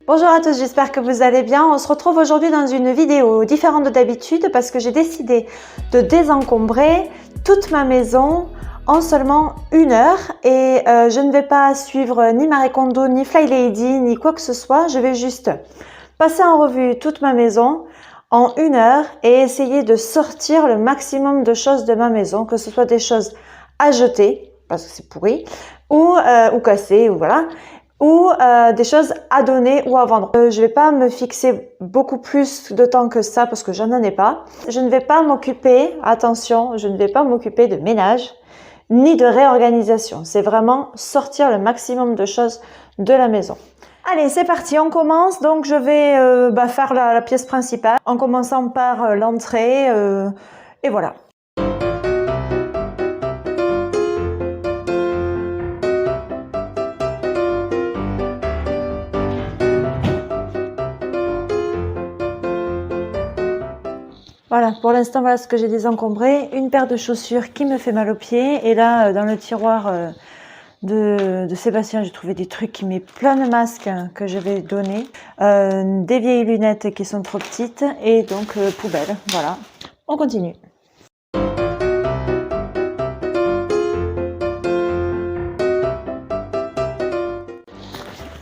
Bonjour à tous, j'espère que vous allez bien. On se retrouve aujourd'hui dans une vidéo différente de d'habitude parce que j'ai décidé de désencombrer toute ma maison en seulement 1 heure et je ne vais pas suivre ni Marie Kondo, ni Fly Lady, ni quoi que ce soit. Je vais juste passer en revue toute ma maison en 1 heure et essayer de sortir le maximum de choses de ma maison, que ce soit des choses à jeter parce que c'est pourri ou cassées ou voilà, ou des choses à donner ou à vendre. Je vais pas me fixer beaucoup plus de temps que ça parce que je n'en ai pas. Je ne vais pas m'occuper, attention, je ne vais pas m'occuper de ménage ni de réorganisation. C'est vraiment sortir le maximum de choses de la maison. Allez, c'est parti, on commence. Donc je vais faire la pièce principale en commençant par l'entrée et voilà. Voilà, pour l'instant, voilà ce que j'ai désencombré. Une paire de chaussures qui me fait mal aux pieds. Et là, dans le tiroir de Sébastien, j'ai trouvé des trucs qui met plein de masques que je vais donner. Des vieilles lunettes qui sont trop petites. Et donc, poubelle. Voilà, on continue.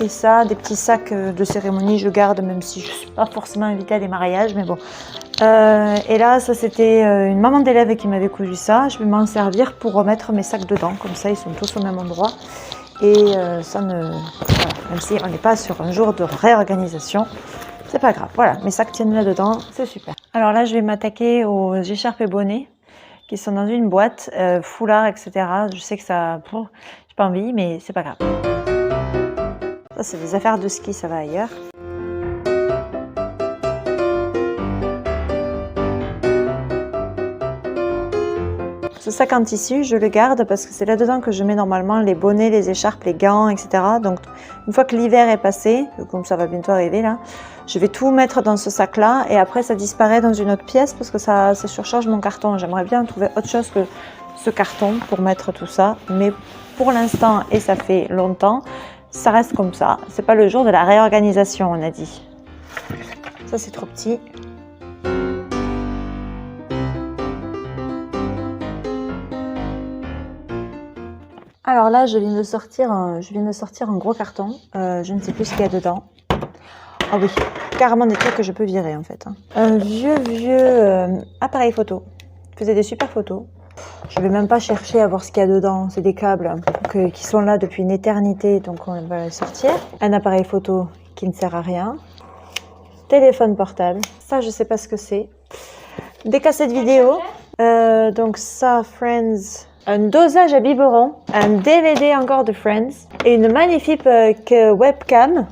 Et ça, des petits sacs de cérémonie, je garde, même si je ne suis pas forcément invitée à des mariages, mais bon. Et là, ça c'était une maman d'élève qui m'avait cousu ça. Je vais m'en servir pour remettre mes sacs dedans, comme ça ils sont tous au même endroit. Et ça ne... Voilà, même si on n'est pas sur un jour de réorganisation, c'est pas grave. Voilà, mes sacs tiennent là-dedans, c'est super. Alors là, je vais m'attaquer aux écharpes et bonnets qui sont dans une boîte, foulard, etc. Je sais que ça... j'ai pas envie, mais c'est pas grave. Ça, c'est des affaires de ski, ça va ailleurs. Ce sac en tissu, je le garde parce que c'est là-dedans que je mets normalement les bonnets, les écharpes, les gants, etc. Donc, une fois que l'hiver est passé, comme ça va bientôt arriver là, je vais tout mettre dans ce sac-là et après ça disparaît dans une autre pièce parce que ça surcharge mon carton. J'aimerais bien trouver autre chose que ce carton pour mettre tout ça, mais pour l'instant, et ça fait longtemps, ça reste comme ça. C'est pas le jour de la réorganisation, on a dit. Ça, c'est trop petit. Alors là, je viens de sortir un gros carton. Je ne sais plus ce qu'il y a dedans. Ah oui, carrément des trucs que je peux virer en fait. Un vieux appareil photo. Il faisait des super photos. Je ne vais même pas chercher à voir ce qu'il y a dedans. C'est des câbles qui sont là depuis une éternité, donc on va les sortir. Un appareil photo qui ne sert à rien. Téléphone portable. Ça, je ne sais pas ce que c'est. Des cassettes vidéo. Donc ça, Friends. Un dosage à biberon, un DVD encore de Friends et une magnifique webcam,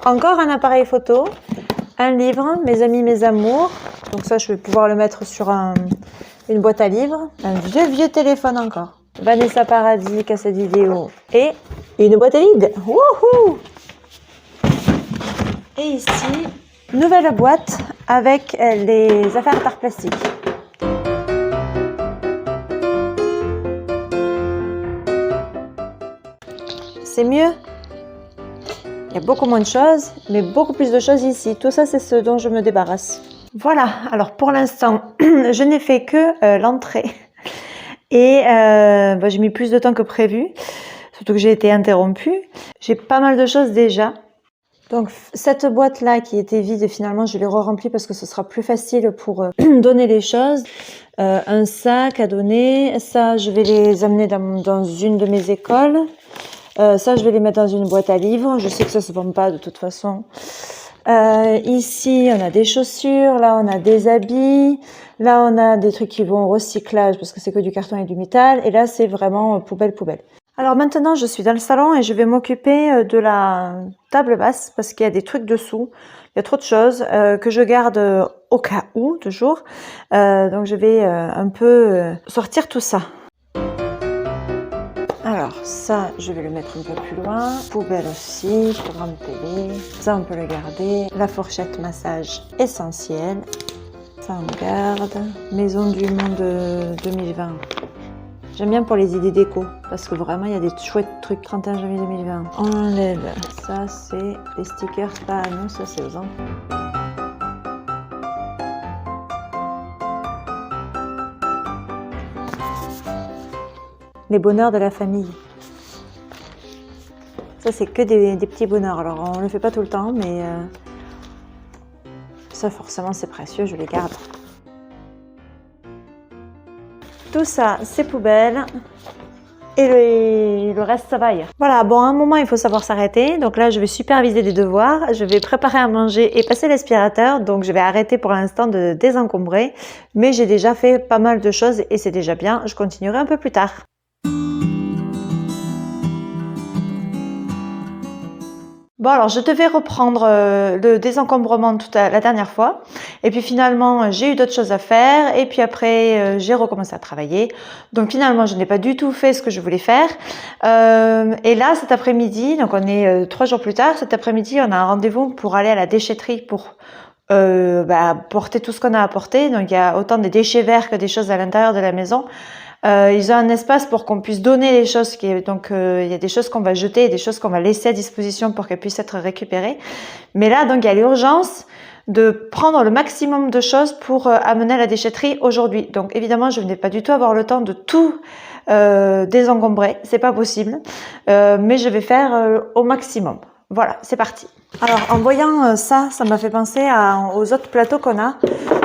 encore un appareil photo, un livre, Mes amis, mes amours, donc ça je vais pouvoir le mettre sur une boîte à livres, un vieux téléphone encore, Vanessa Paradis, cassette vidéo et une boîte à vide. Wouhou! Et ici, nouvelle boîte avec les affaires d'art plastique. C'est mieux. Il y a beaucoup moins de choses, mais beaucoup plus de choses ici. Tout ça, c'est ce dont je me débarrasse. Voilà. Alors, pour l'instant, je n'ai fait que l'entrée. Et j'ai mis plus de temps que prévu. Surtout que j'ai été interrompue. J'ai pas mal de choses déjà. Donc, cette boîte-là qui était vide, finalement, je l'ai re-remplie parce que ce sera plus facile pour donner les choses. Un sac à donner. Ça, je vais les amener dans une de mes écoles. Ça, je vais les mettre dans une boîte à livres. Je sais que ça se vend pas de toute façon. Ici, on a des chaussures. Là, on a des habits. Là, on a des trucs qui vont au recyclage parce que c'est que du carton et du métal. Et là, c'est vraiment poubelle. Alors maintenant, je suis dans le salon et je vais m'occuper de la table basse parce qu'il y a des trucs dessous. Il y a trop de choses que je garde au cas où, toujours. Donc, je vais un peu sortir tout ça. Alors ça, je vais le mettre un peu plus loin. Poubelle aussi, programme télé. Ça, on peut le garder. La fourchette massage essentielle. Ça, on garde. Maison du monde 2020. J'aime bien pour les idées déco, parce que vraiment il y a des chouettes trucs. 31 janvier 2020. On enlève. Ça c'est les stickers, pas non, ça c'est aux enfants. Les bonheurs de la famille. Ça c'est que des petits bonheurs. Alors on le fait pas tout le temps, mais ça forcément c'est précieux, je les garde. Tout ça c'est poubelle. Et le reste, ça va ailleurs. Voilà, bon, à un moment, il faut savoir s'arrêter. Donc là, je vais superviser des devoirs. Je vais préparer à manger et passer l'aspirateur. Donc, je vais arrêter pour l'instant de désencombrer. Mais j'ai déjà fait pas mal de choses et c'est déjà bien. Je continuerai un peu plus tard. Bon, alors je devais reprendre le désencombrement la dernière fois. Et puis finalement, j'ai eu d'autres choses à faire. Et puis après, j'ai recommencé à travailler. Donc finalement, je n'ai pas du tout fait ce que je voulais faire. Et là, cet après-midi, donc on est 3 jours plus tard, cet après-midi, on a un rendez-vous pour aller à la déchetterie pour porter tout ce qu'on a à porter. Donc il y a autant des déchets verts que des choses à l'intérieur de la maison. Ils ont un espace pour qu'on puisse donner les choses. Donc, il y a des choses qu'on va jeter et des choses qu'on va laisser à disposition pour qu'elles puissent être récupérées. Mais là, donc, il y a l'urgence de prendre le maximum de choses pour amener à la déchetterie aujourd'hui. Donc, évidemment, je ne vais pas du tout avoir le temps de tout désencombrer. C'est pas possible. Mais je vais faire au maximum. Voilà, c'est parti. Alors, en voyant ça m'a fait penser aux autres plateaux qu'on a.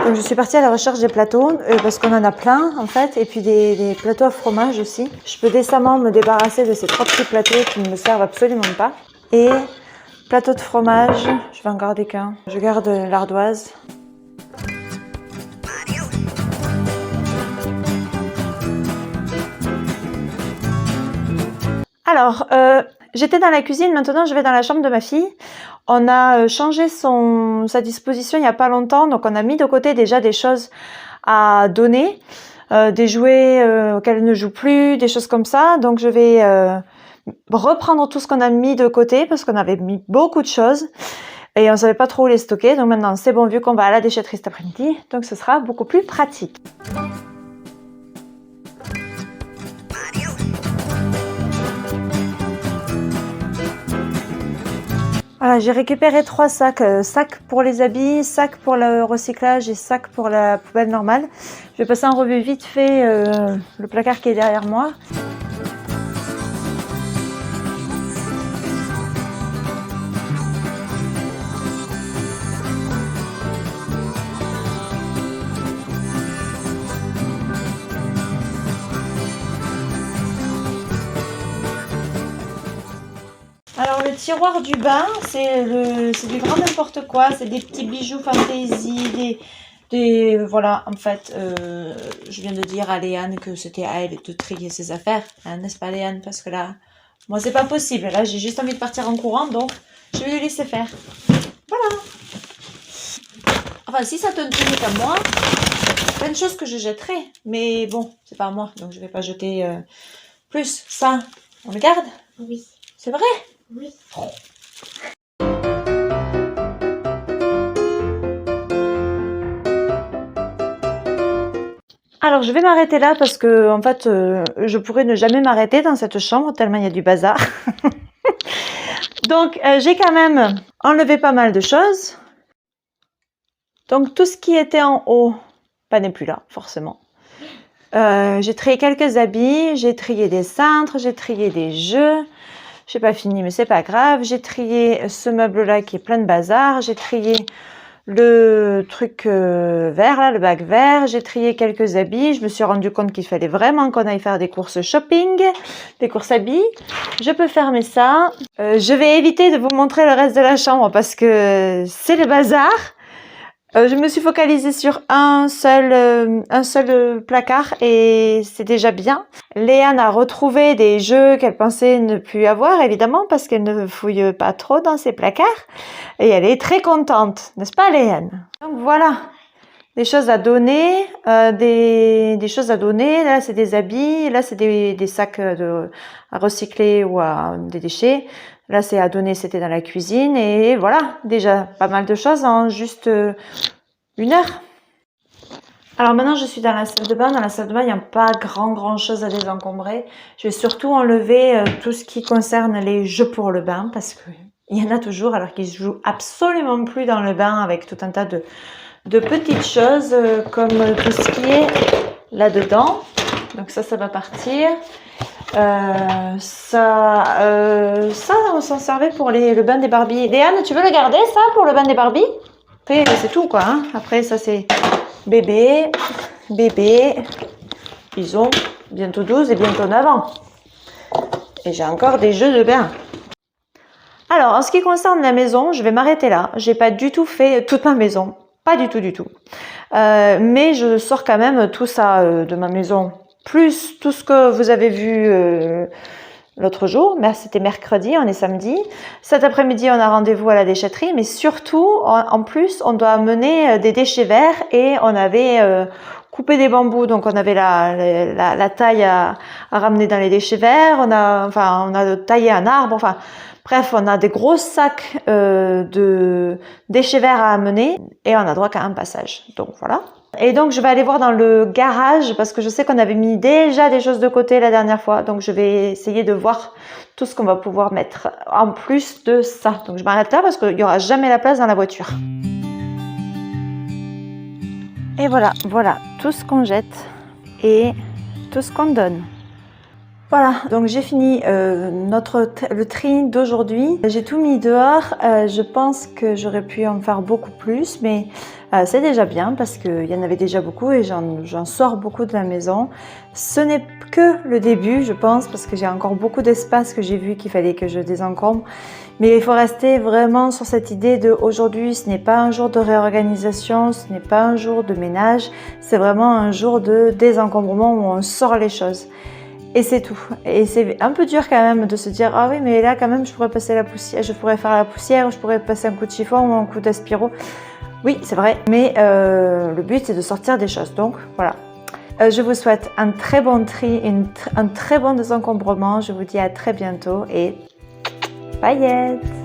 Donc, je suis partie à la recherche des plateaux parce qu'on en a plein, en fait. Et puis, des plateaux à fromage aussi. Je peux décemment me débarrasser de ces 3 petits plateaux qui ne me servent absolument pas. Et plateau de fromage, je vais en garder qu'un. Je garde l'ardoise. Alors, j'étais dans la cuisine, maintenant je vais dans la chambre de ma fille. On a changé sa disposition il n'y a pas longtemps, donc on a mis de côté déjà des choses à donner, des jouets auxquels elle ne joue plus, des choses comme ça. Donc je vais reprendre tout ce qu'on a mis de côté parce qu'on avait mis beaucoup de choses et on ne savait pas trop où les stocker. Donc maintenant c'est bon, vu qu'on va à la déchetterie cet après-midi, donc ce sera beaucoup plus pratique. Voilà, j'ai récupéré 3 sacs. Sac pour les habits, sac pour le recyclage et sac pour la poubelle normale. Je vais passer en revue vite fait le placard qui est derrière moi. Alors le tiroir du bain, c'est du grand n'importe quoi, c'est des petits bijoux fantaisie, voilà, en fait, je viens de dire à Léane que c'était à elle de trier ses affaires, hein, n'est-ce pas Léane? Parce que là, moi c'est pas possible, là j'ai juste envie de partir en courant, donc je vais lui laisser faire. Voilà. Enfin, si ça te tenait qu'à moi, plein de choses que je jetterais, mais bon, c'est pas à moi, donc je vais pas jeter plus. Ça, on le garde? Oui. C'est vrai? Oui. Alors, je vais m'arrêter là parce que, en fait, je pourrais ne jamais m'arrêter dans cette chambre tellement il y a du bazar. Donc, j'ai quand même enlevé pas mal de choses. Donc, tout ce qui était en haut, n'est plus là, forcément. J'ai trié quelques habits, j'ai trié des cintres, j'ai trié des jeux. J'ai pas fini, mais c'est pas grave. J'ai trié ce meuble-là qui est plein de bazar. J'ai trié le truc vert, là, le bac vert. J'ai trié quelques habits. Je me suis rendu compte qu'il fallait vraiment qu'on aille faire des courses shopping, des courses habits. Je peux fermer ça. Je vais éviter de vous montrer le reste de la chambre parce que c'est le bazar. Je me suis focalisée sur un seul placard et c'est déjà bien. Léane a retrouvé des jeux qu'elle pensait ne plus avoir, évidemment, parce qu'elle ne fouille pas trop dans ses placards. Et elle est très contente, n'est-ce pas Léane? Donc voilà, des choses à donner, des choses à donner. Là, c'est des habits, là, c'est des sacs à recycler ou des déchets. Là, c'est à donner, c'était dans la cuisine. Et voilà, déjà pas mal de choses en juste 1 heure. Alors maintenant, je suis dans la salle de bain. Dans la salle de bain, il n'y a pas grand chose à désencombrer. Je vais surtout enlever tout ce qui concerne les jeux pour le bain parce qu'il y en a toujours alors qu'ils ne jouent absolument plus dans le bain avec tout un tas de petites choses comme tout ce qui est là-dedans. Donc ça va partir. Ça, on s'en servait pour le bain des Barbies. Léane, tu veux le garder ça pour le bain des Barbies? Après, c'est tout quoi. Hein. Après, ça c'est bébé. Ils ont bientôt 12 et bientôt 9 ans. Et j'ai encore des jeux de bain. Alors, en ce qui concerne la maison, je vais m'arrêter là. J'ai pas du tout fait toute ma maison. Pas du tout. Mais je sors quand même tout ça de ma maison. Plus tout ce que vous avez vu l'autre jour, mais c'était mercredi, on est samedi. Cet après-midi, on a rendez-vous à la déchetterie, mais surtout, en plus, on doit amener des déchets verts et on avait coupé des bambous, donc on avait la taille à ramener dans les déchets verts. On a taillé un arbre, enfin. Bref, on a des gros sacs de déchets verts à amener et on a droit qu'à un passage. Donc voilà. Et donc je vais aller voir dans le garage parce que je sais qu'on avait mis déjà des choses de côté la dernière fois. Donc je vais essayer de voir tout ce qu'on va pouvoir mettre en plus de ça. Donc je m'arrête là parce qu'il n'y aura jamais la place dans la voiture. Et voilà tout ce qu'on jette et tout ce qu'on donne. Voilà, donc j'ai fini le tri d'aujourd'hui. J'ai tout mis dehors. Je pense que j'aurais pu en faire beaucoup plus, mais c'est déjà bien parce qu'il y en avait déjà beaucoup et j'en sors beaucoup de la maison. Ce n'est que le début, je pense, parce que j'ai encore beaucoup d'espace que j'ai vu qu'il fallait que je désencombre. Mais il faut rester vraiment sur cette idée de aujourd'hui, ce n'est pas un jour de réorganisation, ce n'est pas un jour de ménage, c'est vraiment un jour de désencombrement où on sort les choses. Et c'est tout. Et c'est un peu dur quand même de se dire ah oui mais là quand même je pourrais passer la poussière, je pourrais faire la poussière, je pourrais passer un coup de chiffon ou un coup d'aspiro. Oui c'est vrai, mais le but c'est de sortir des choses. Donc voilà. Je vous souhaite un très bon tri, un très bon désencombrement. Je vous dis à très bientôt et paillettes.